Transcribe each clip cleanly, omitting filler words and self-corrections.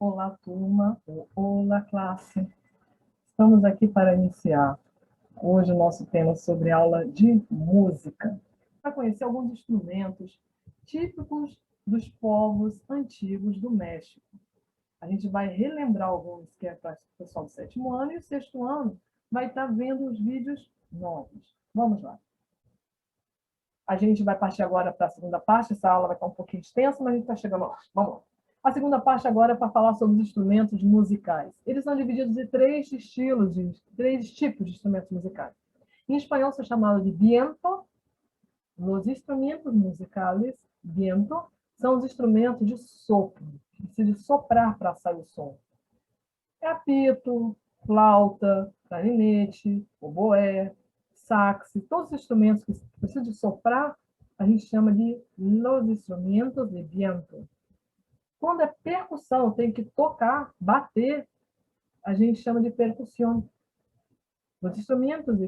Olá, turma. Olá, classe. Estamos aqui para iniciar hoje o nosso tema sobre aula de música. Para conhecer alguns instrumentos típicos dos povos antigos do México. A gente vai relembrar alguns que é para o pessoal do 7º ano, e o 6º ano vai estar vendo os vídeos novos. Vamos lá. A gente vai partir agora para a segunda parte. Essa aula vai estar um pouquinho extensa, mas a gente está chegando lá. Vamos lá. A segunda parte agora é para falar sobre os instrumentos musicais. Eles são divididos em três tipos de instrumentos musicais. Em espanhol, são chamados de viento. Os instrumentos musicais, viento, são os instrumentos de sopro, que precisam soprar para sair o som. É apito, flauta, clarinete, oboé, sax, todos os instrumentos que precisam de soprar, a gente chama de los instrumentos de viento. Quando é percussão, tem que tocar, bater, a gente chama de percussão. Os instrumentos de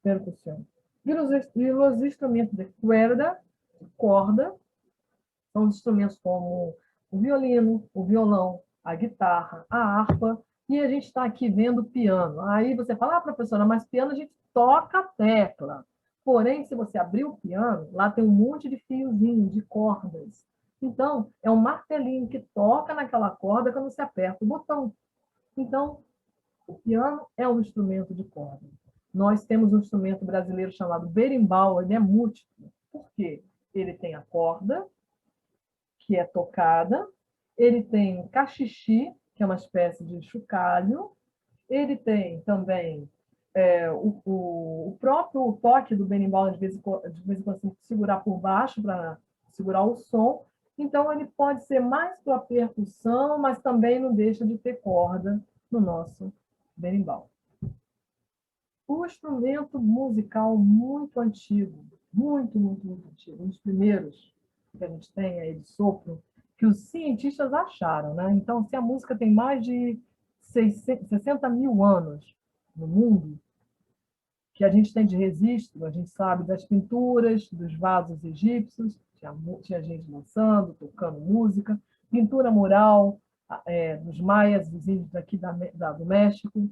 percussão. E os instrumentos de cuerda, corda, são instrumentos como o violino, o violão, a guitarra, a harpa, e a gente está aqui vendo o piano. Aí você fala, professora, mas piano a gente toca a tecla. Porém, se você abrir o piano, lá tem um monte de fiozinho, de cordas. Então, é um martelinho que toca naquela corda quando você aperta o botão. Então, o piano é um instrumento de corda. Nós temos um instrumento brasileiro chamado berimbau, ele é múltiplo. Por quê? Ele tem a corda, que é tocada, ele tem cachixi, que é uma espécie de chocalho, ele tem também o próprio toque do berimbau, de vez em quando, segurar por baixo para segurar o som. Então, ele pode ser mais para percussão, mas também não deixa de ter corda no nosso berimbau. O instrumento musical muito antigo, muito antigo, um dos primeiros que a gente tem aí de sopro, que os cientistas acharam, né? Então, se a música tem mais de 60 mil anos no mundo, que a gente tem de registro, a gente sabe das pinturas, dos vasos egípcios, tinha gente dançando, tocando música, pintura mural dos maias, dos índios aqui do México,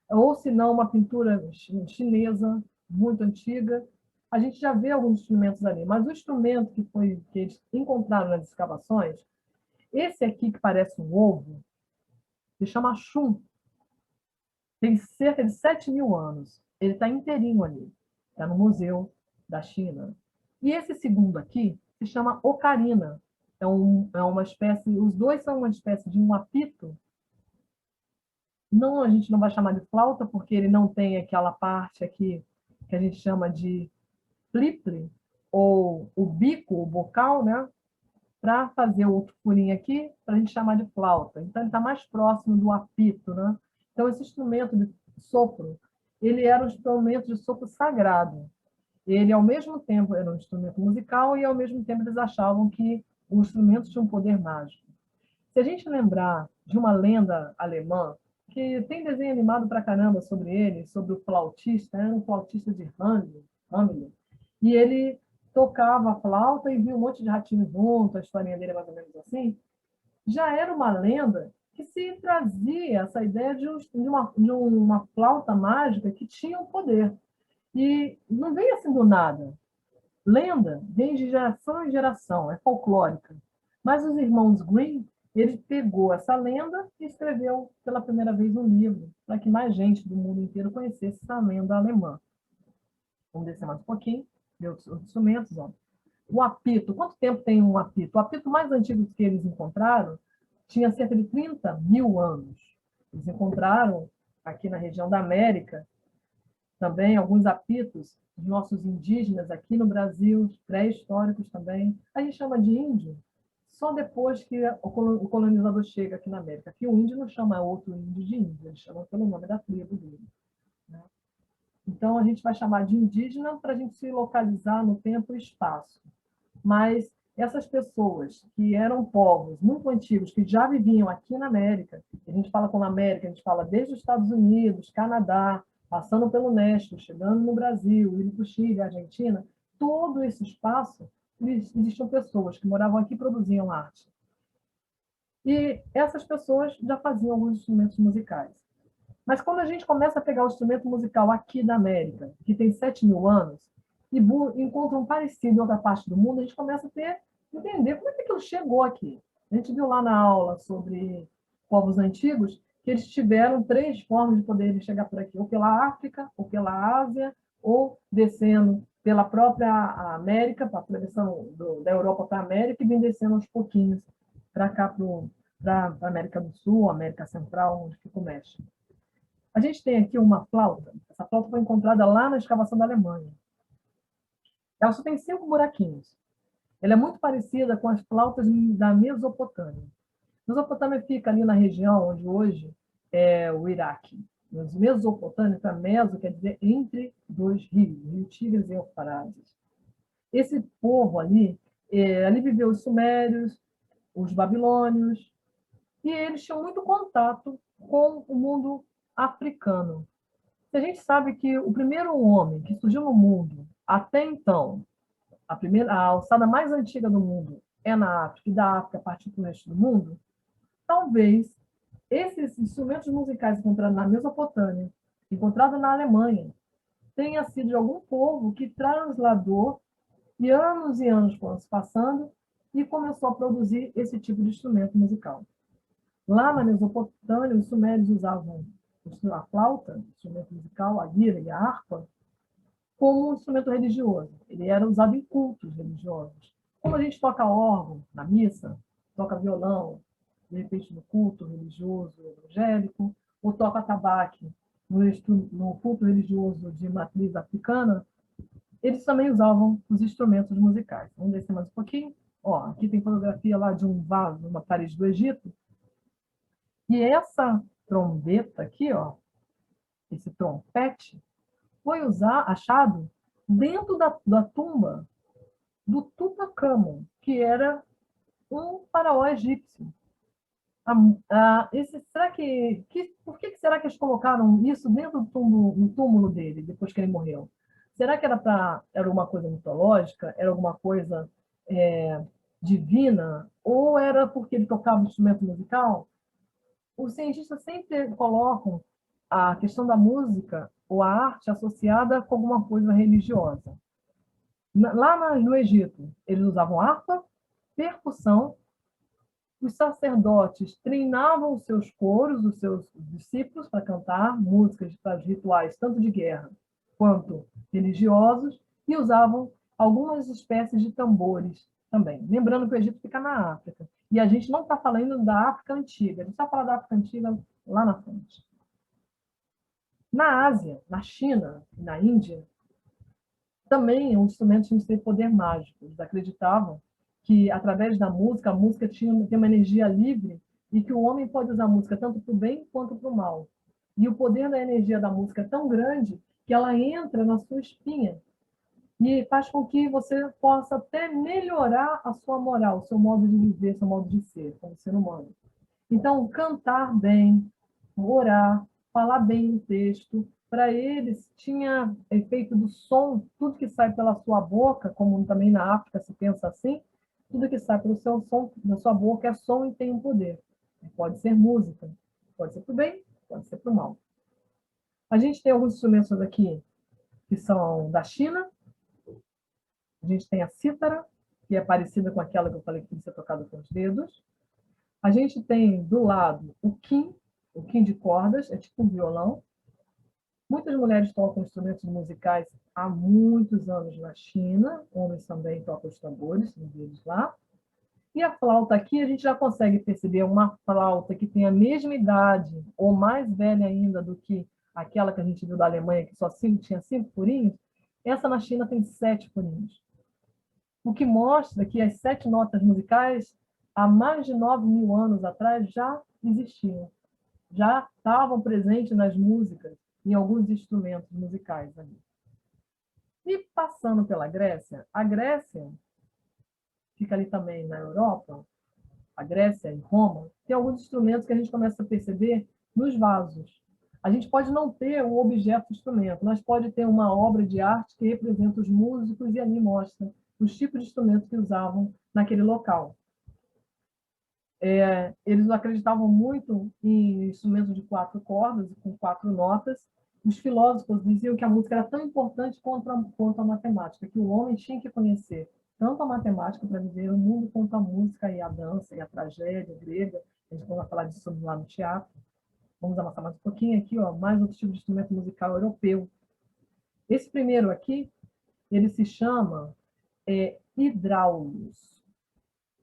ou se não, uma pintura chinesa muito antiga. A gente já vê alguns instrumentos ali, mas o instrumento que eles encontraram nas escavações, esse aqui que parece um ovo, se chama chum. Tem cerca de 7 mil anos. Ele está inteirinho ali. Está no Museu da China. E esse segundo aqui se chama ocarina. É uma espécie, os dois são uma espécie de um apito. Não, a gente não vai chamar de flauta, porque ele não tem aquela parte aqui que a gente chama de fliple, ou o bico, o bocal, né? Para fazer o furinho aqui, para a gente chamar de flauta. Então, ele está mais próximo do apito, né? Então, esse instrumento de sopro, ele era um instrumento de sopro sagrado. Ele, ao mesmo tempo, era um instrumento musical e, ao mesmo tempo, eles achavam que o instrumento tinha um poder mágico. Se a gente lembrar de uma lenda alemã, que tem desenho animado pra caramba sobre ele, sobre o flautista, era um flautista de Hamelin, e ele tocava a flauta e via um monte de ratinhos junto, a historinha dele é mais ou menos assim. Já era uma lenda que se trazia essa ideia de uma flauta mágica que tinha um poder. E não vem assim do nada. Lenda vem de geração em geração, é folclórica. Mas os irmãos Grimm, ele pegou essa lenda e escreveu pela primeira vez um livro, para que mais gente do mundo inteiro conhecesse essa lenda alemã. Vamos descer mais um pouquinho, ver outros instrumentos. Ó. O apito, quanto tempo tem um apito? O apito mais antigo que eles encontraram tinha cerca de 30 mil anos. Eles encontraram, aqui na região da América, também alguns apitos dos nossos indígenas aqui no Brasil, pré-históricos também. A gente chama de índio só depois que o colonizador chega aqui na América. Aqui o índio não chama outro índio de índio, ele chama pelo nome da tribo dele. Né? Então, a gente vai chamar de indígena para a gente se localizar no tempo e espaço. Mas essas pessoas que eram povos muito antigos, que já viviam aqui na América, a gente fala com a América, a gente fala desde os Estados Unidos, Canadá, passando pelo México, chegando no Brasil, indo para o Chile, Argentina, todo esse espaço, existiam pessoas que moravam aqui e produziam arte. E essas pessoas já faziam alguns instrumentos musicais. Mas quando a gente começa a pegar o instrumento musical aqui da América, que tem 7 mil anos, e encontra um parecido em outra parte do mundo, a gente começa a entender como é que aquilo chegou aqui. A gente viu lá na aula sobre povos antigos que eles tiveram 3 formas de poderem chegar por aqui, ou pela África, ou pela Ásia, ou descendo pela própria América, atravessando da Europa para a América e vem descendo aos pouquinhos para cá, para a América do Sul, América Central, onde fica o México. A gente tem aqui uma flauta. Essa flauta foi encontrada lá na escavação da Alemanha. Ela só tem 5 buraquinhos. Ela é muito parecida com as flautas da Mesopotâmia. Mesopotâmia fica ali na região onde hoje é o Iraque. Os mesopotâmicos, a meso quer dizer entre dois rios, o rio Tigres e Eufrates. Esse povo ali viveu os sumérios, os babilônios, e eles tinham muito contato com o mundo africano. A gente sabe que o primeiro homem que surgiu no mundo, até então, a alçada mais antiga do mundo é na África, e da África partir para o resto do mundo, talvez esses instrumentos musicais encontrados na Mesopotâmia, encontrados na Alemanha, tenha sido de algum povo que trasladou e anos foram se passando e começou a produzir esse tipo de instrumento musical. Lá na Mesopotâmia, os sumérios usavam a flauta, instrumento musical, a lira e a harpa, como um instrumento religioso. Ele era usado em cultos religiosos. Como a gente toca órgão na missa, toca violão, de repente no culto religioso evangélico, ou toca atabaque no culto religioso de matriz africana, eles também usavam os instrumentos musicais. Vamos descer mais um pouquinho. Ó, aqui tem fotografia lá de um vaso, uma parede do Egito. E essa trombeta aqui, ó, esse trompete, foi achado dentro da tumba do Tutankhamon, que era um faraó egípcio. Por que será que eles colocaram isso dentro no túmulo dele, depois que ele morreu? Será que era uma coisa mitológica? Era alguma coisa divina? Ou era porque ele tocava um instrumento musical? Os cientistas sempre colocam a questão da música ou a arte associada com alguma coisa religiosa. Lá no Egito, eles usavam harpa, percussão, os sacerdotes treinavam os seus coros, os seus discípulos, para cantar músicas para os rituais, tanto de guerra quanto religiosos, e usavam algumas espécies de tambores também. Lembrando que o Egito fica na África. E a gente não está falando da África Antiga, a gente está falando da África Antiga lá na frente. Na Ásia, na China e na Índia, também os instrumentos tinham esse poder mágico. Eles acreditavam que, através da música, a música tem uma energia livre e que o homem pode usar a música tanto para o bem quanto para o mal. E o poder da energia da música é tão grande que ela entra na sua espinha e faz com que você possa até melhorar a sua moral, o seu modo de viver, o seu modo de ser como ser humano. Então, cantar bem, orar, falar bem no texto, para eles tinha efeito do som, tudo que sai pela sua boca, como também na África se pensa assim, tudo que sai pelo seu som, da sua boca é som e tem um poder. Pode ser música, pode ser para o bem, pode ser para o mal. A gente tem alguns instrumentos aqui que são da China. A gente tem a cítara, que é parecida com aquela que eu falei que tem que ser tocada com os dedos. A gente tem do lado o quim de cordas, é tipo um violão. Muitas mulheres tocam instrumentos musicais há muitos anos na China, homens também tocam os tambores, deles lá. E a flauta aqui, a gente já consegue perceber uma flauta que tem a mesma idade, ou mais velha ainda do que aquela que a gente viu da Alemanha, que só tinha 5 furinhos. Essa na China tem 7 furinhos. O que mostra que as 7 notas musicais, há mais de 9 mil anos atrás, já existiam. Já estavam presentes nas músicas, em alguns instrumentos musicais ali. E passando pela Grécia, a Grécia fica ali também na Europa, a Grécia e Roma, tem alguns instrumentos que a gente começa a perceber nos vasos. A gente pode não ter um objeto instrumento, mas pode ter uma obra de arte que representa os músicos e ali mostra os tipos de instrumentos que usavam naquele local. Eles acreditavam muito em instrumentos de 4 cordas, com 4 notas. Os filósofos diziam que a música era tão importante quanto a matemática, que o homem tinha que conhecer tanto a matemática para viver o mundo, quanto a música e a dança e a tragédia grega. A gente vai falar disso lá no teatro. Vamos avançar mais um pouquinho aqui, ó, mais outro tipo de instrumento musical europeu. Esse primeiro aqui, ele se chama hidráulicos.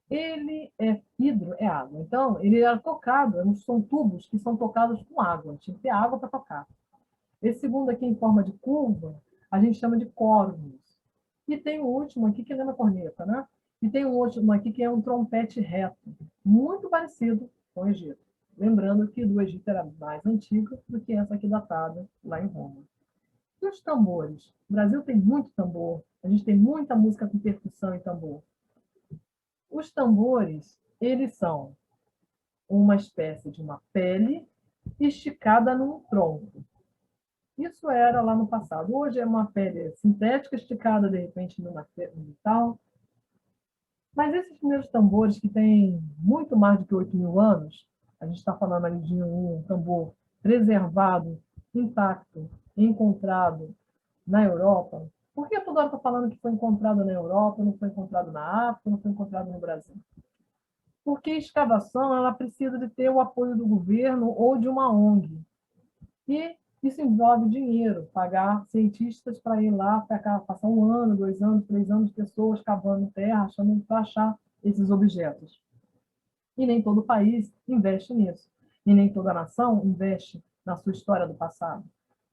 Ele hidro é água. Então, ele era tocado, são tubos que são tocados com água. Tinha que ter água para tocar. Esse segundo aqui, em forma de curva, a gente chama de corvos. E tem o último aqui, que lembra a corneta, né? E tem um último aqui, que é um trompete reto, muito parecido com o Egito. Lembrando que do Egito era mais antigo do que essa aqui datada lá em Roma. E os tambores? O Brasil tem muito tambor. A gente tem muita música com percussão e tambor. Os tambores, eles são uma espécie de uma pele esticada num tronco. Isso era lá no passado. Hoje é uma pele sintética esticada, de repente, no metal. Mas esses primeiros tambores, que têm muito mais de que 8.000 anos, a gente está falando ali de um tambor preservado, intacto, encontrado na Europa. Por que toda hora está falando que foi encontrado na Europa, não foi encontrado na África, não foi encontrado no Brasil? Porque a escavação ela precisa de ter o apoio do governo ou de uma ONG. E isso envolve dinheiro, pagar cientistas para ir lá, passar 1 ano, 2 anos, 3 anos, pessoas cavando terra, achando para achar esses objetos. E nem todo país investe nisso. E nem toda nação investe na sua história do passado.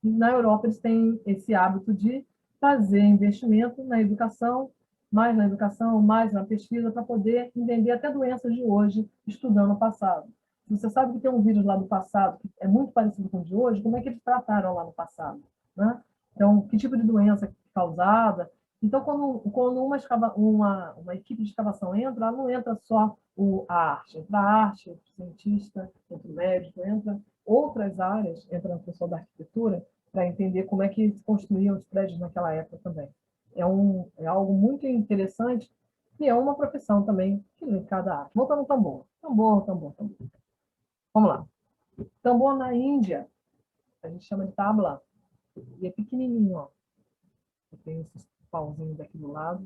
E na Europa, eles têm esse hábito de fazer investimento na educação, mais na pesquisa, para poder entender até doenças de hoje, estudando o passado. Se você sabe que tem um vírus lá do passado que é muito parecido com o de hoje, como é que eles trataram lá no passado? Né? Então, que tipo de doença causada? Então, quando uma equipe de escavação entra, ela não entra só a arte, entra a arte, entra o cientista, entra o médico, entra outras áreas, entra a pessoa da arquitetura, para entender como é que se construíam os prédios naquela época também. É algo muito interessante e é uma profissão também que liga cada arte. Voltando ao tambor. Tambor, tambor, tambor. Vamos lá. Tambor na Índia, a gente chama de tabla, e é pequenininho, ó. Tem esses pauzinhos aqui do lado.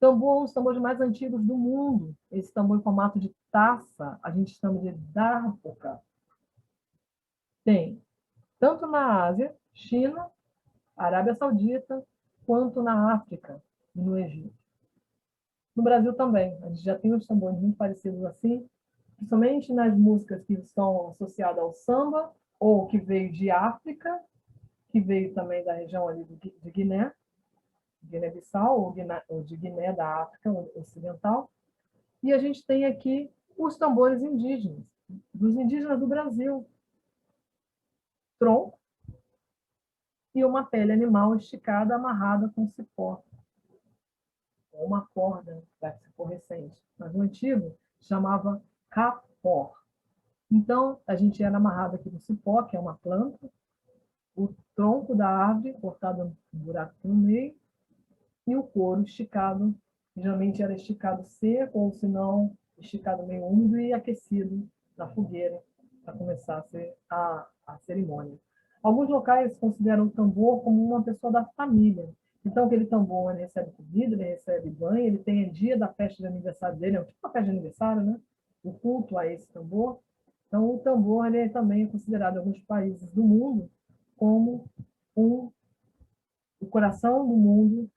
Tambor é um dos tambores mais antigos do mundo. Esse tambor em formato de taça, a gente chama de darbuka. Tem tanto na Ásia, China, Arábia Saudita, quanto na África e no Egito. No Brasil também, a gente já tem uns tambores muito parecidos assim, principalmente nas músicas que são associadas ao samba, ou que veio de África, que veio também da região ali de Guiné, Guiné-Bissau, ou de Guiné, da África Ocidental. E a gente tem aqui os tambores indígenas, dos indígenas do Brasil. Tronco e uma pele animal esticada, amarrada com cipó. Ou uma corda da cipó recente. Mas o antigo chamava capó. Então, a gente era amarrado aqui no cipó, que é uma planta, o tronco da árvore, cortado um buraco no meio, e o couro esticado, geralmente era esticado seco, ou se não, esticado meio úmido e aquecido na fogueira, para começar a cerimônia. Alguns locais consideram o tambor como uma pessoa da família. Então, aquele tambor, ele recebe comida, ele recebe banho, ele tem o dia da festa de aniversário dele, é tipo uma festa de aniversário, né? O culto a esse tambor. Então, o tambor ele também é considerado em alguns países do mundo como o coração do mundo,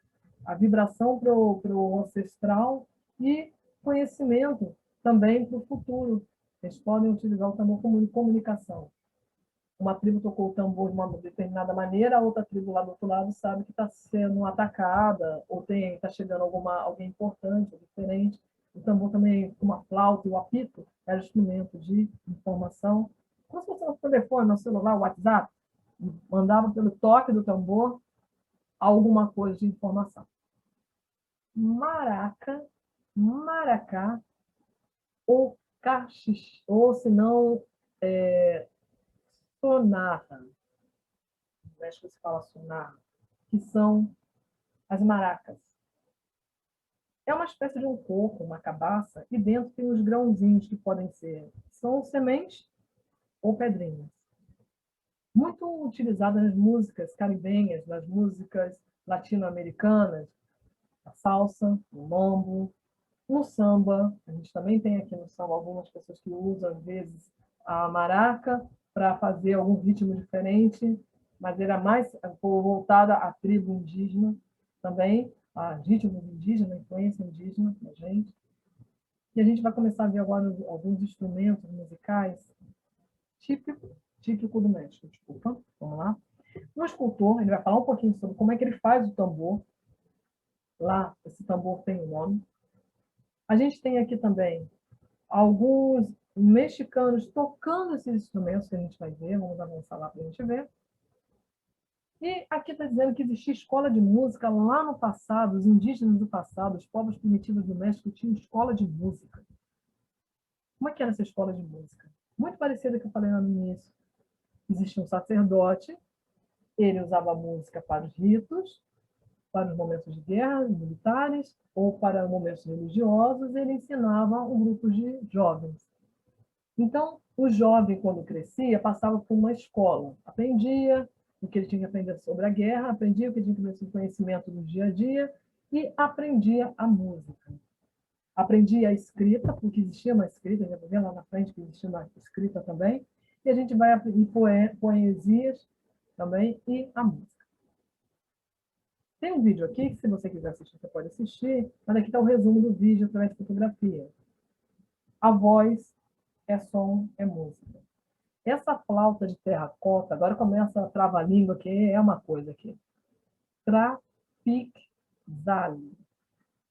a vibração para o ancestral e conhecimento também para o futuro. Eles podem utilizar o tambor como comunicação. Uma tribo tocou o tambor de uma determinada maneira, a outra tribo lá do outro lado sabe que está sendo atacada, ou está chegando alguém importante, ou diferente. O tambor também, uma flauta e o apito, era instrumento de informação. Como se fosse no telefone, no celular, o WhatsApp, mandava pelo toque do tambor alguma coisa de informação. Maraca, maracá, ou cachix, ou se não, sonarra. No México se fala sonarra, que são as maracas. É uma espécie de um coco, uma cabaça, e dentro tem os grãozinhos que são sementes ou pedrinhas. Muito utilizada nas músicas caribenhas, nas músicas latino-americanas, a salsa, o mambo, no samba. A gente também tem aqui no samba algumas pessoas que usam, às vezes, a maraca para fazer algum ritmo diferente, mas era mais voltada à tribo indígena também, a ritmos indígenas, influência indígena na gente. E a gente vai começar a ver agora alguns instrumentos musicais típico do México. Desculpa, vamos lá. O escultor, ele vai falar um pouquinho sobre como é que ele faz o tambor. Lá, esse tambor tem um nome. A gente tem aqui também alguns mexicanos tocando esses instrumentos que a gente vai ver. Vamos avançar lá para a gente ver. E aqui está dizendo que existia escola de música lá no passado, os indígenas do passado, os povos primitivos do México tinham escola de música. Como é que era essa escola de música? Muito parecida com o que eu falei no início. Existia um sacerdote, ele usava a música para os ritos, para os momentos de guerra, militares, ou para momentos religiosos, ele ensinava um grupo de jovens. Então, o jovem, quando crescia, passava por uma escola, aprendia o que ele tinha que aprender sobre a guerra, aprendia o que ele tinha que aprender sobre o conhecimento do dia a dia e aprendia a música. Aprendia a escrita, porque existia uma escrita, a gente vai ver lá na frente que existia uma escrita também, e a gente vai aprender poesias também e a música. Tem um vídeo aqui, que se você quiser assistir, você pode assistir, mas aqui está o resumo do vídeo através de fotografia. A voz é som, é música. Essa flauta de terracota, agora começa a trava-língua, que é uma coisa aqui. Trapiczali.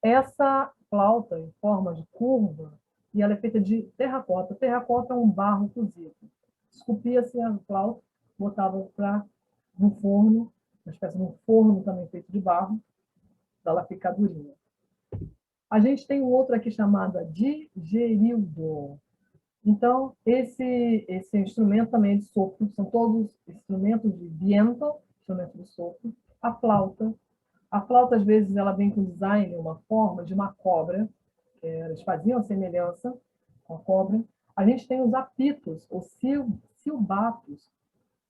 Essa flauta em forma de curva, e ela é feita de terracota. Terracota é um barro cozido. Esculpia-se a flauta, botava no forno, uma espécie de um forno também feito de barro, para ela ficar durinha. A gente tem um outro aqui chamado digerildo. Então, esse instrumento também é de sopro, são todos instrumentos de viento, instrumentos de sopro. A flauta, às vezes, ela vem com design, uma forma de uma cobra, que eles faziam a semelhança com a cobra. A gente tem os apitos, os silbatos,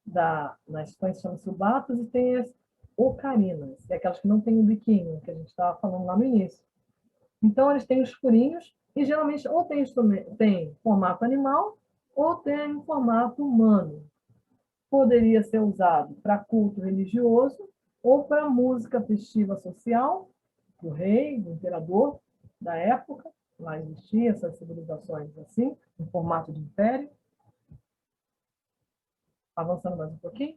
na Espanha se chama silbatos, e tem as ocarinas, que é aquelas que não têm o biquinho, que a gente estava falando lá no início. Então, eles têm os furinhos, e geralmente ou tem formato animal, ou tem formato humano. Poderia ser usado para culto religioso, ou para música festiva social, do rei, do imperador da época. Lá existiam essas civilizações assim, em formato de império. Avançando mais um pouquinho.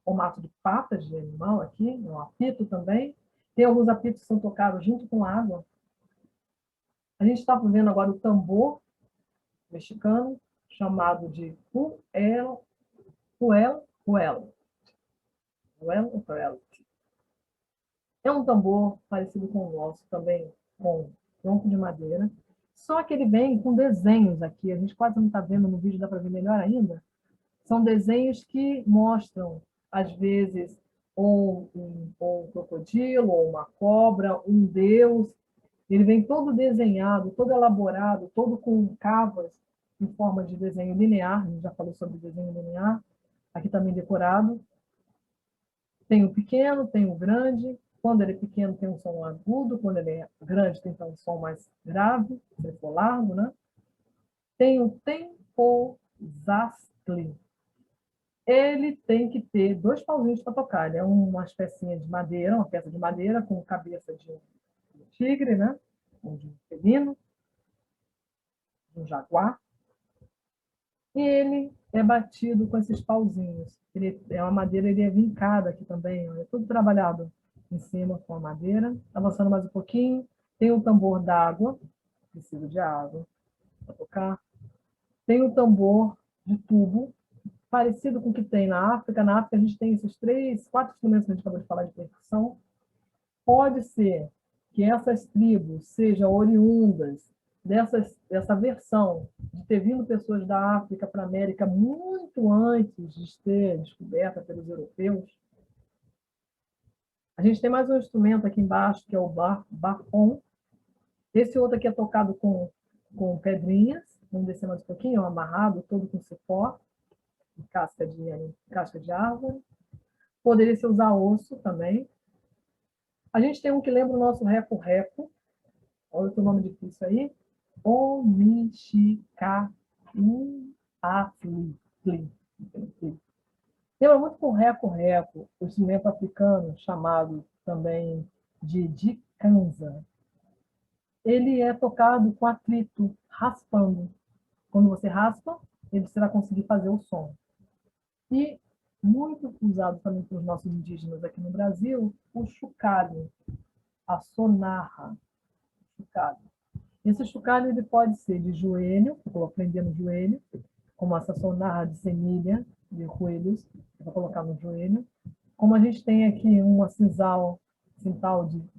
Formato de patas de animal aqui, um apito também. Tem alguns apitos que são tocados junto com água. A gente está vendo agora o tambor mexicano, chamado de huel. É um tambor parecido com o nosso, também com tronco de madeira, só que ele vem com desenhos aqui, a gente quase não está vendo no vídeo, dá para ver melhor ainda. São desenhos que mostram, às vezes, ou um crocodilo, ou uma cobra, um deus. Ele vem todo desenhado, todo elaborado, todo com cavas em forma de desenho linear. A gente já falou sobre desenho linear. Aqui também decorado. Tem o pequeno, tem o grande. Quando ele é pequeno, tem um som agudo. Quando ele é grande, tem um som mais grave, se ele for largo, né? Tem o tempozastli. Ele tem que ter 2 pauzinhos para tocar. Ele é uma especinha de madeira, uma peça de madeira com cabeça de tigre, né? Ou de um felino, de um jaguar. E ele é batido com esses pauzinhos. Ele é uma madeira, ele é vincada aqui também, é tudo trabalhado em cima com a madeira. Avançando mais um pouquinho, tem o tambor d'água, preciso de água para tocar. Tem o tambor de tubo, parecido com o que tem na África. Na África a gente tem esses 3, 4 instrumentos que a gente acabou de falar de percussão. Pode ser que essas tribos sejam oriundas dessa versão de ter vindo pessoas da África para a América muito antes de ser descoberta pelos europeus. A gente tem mais um instrumento aqui embaixo, que é o bafom. Esse outro aqui é tocado com pedrinhas. Vamos descer mais um pouquinho, amarrado, todo com cipó, casca de árvore. Poderia se usar osso também. A gente tem um que lembra o nosso reco-reco. Olha o nome difícil aí. Omixicauafli. Lembra muito com reco-reco, o instrumento africano, chamado também de dikanza. Ele é tocado com atrito, raspando. Quando você raspa, você vai conseguir fazer o som. E muito usado também pelos nossos indígenas aqui no Brasil, o chocalho, a sonarra. Chocalho. Esse chocalho ele pode ser de joelho, eu vou prender no joelho, como essa sonarra de semilha, de joelhos, eu vou colocar no joelho. Como a gente tem aqui uma cintal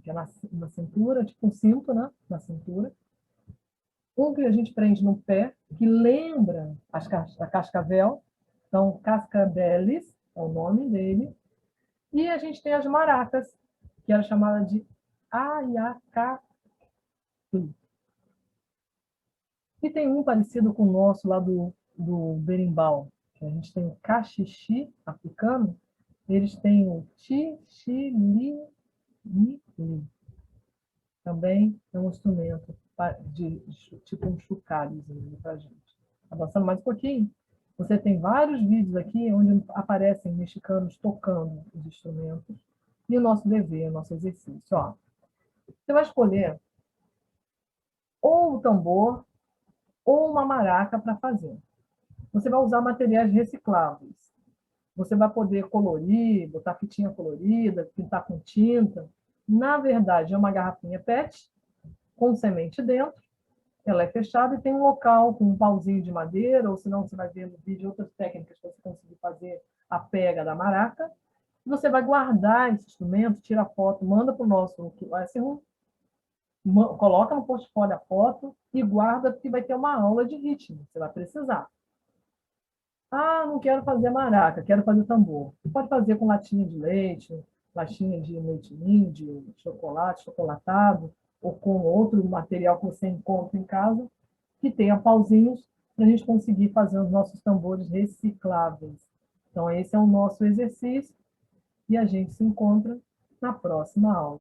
que é na cintura, tipo um cinto, né? Na cintura. Um que a gente prende no pé, que lembra a cascavel, então cascabeles é o nome dele. E a gente tem as maracas, que era chamada de ayacatu. E tem um parecido com o nosso lá do berimbau, que a gente tem o cachixi africano, eles têm o tixilili. Também é um instrumento de tipo um chocalhozinho para a gente. Avançando mais um pouquinho, você tem vários vídeos aqui onde aparecem mexicanos tocando os instrumentos e o nosso dever, o nosso exercício. Ó, você vai escolher ou o tambor ou uma maraca para fazer. Você vai usar materiais recicláveis. Você vai poder colorir, botar fitinha colorida, pintar com tinta. Na verdade, é uma garrafinha PET com semente dentro. Ela é fechada e tem um local com um pauzinho de madeira, ou senão você vai ver no vídeo outras técnicas para você conseguir fazer a pega da maraca. Você vai guardar esse instrumento, tira a foto, manda para o nosso Classroom, coloca no portfólio a foto e guarda, porque vai ter uma aula de ritmo, você vai precisar. Ah, não quero fazer maraca, quero fazer tambor. Você pode fazer com latinha de leite, latinha de leite ninho, de chocolate, chocolatado, ou com outro material que você encontra em casa, que tenha pauzinhos, para a gente conseguir fazer os nossos tambores recicláveis. Então, esse é o nosso exercício, e a gente se encontra na próxima aula.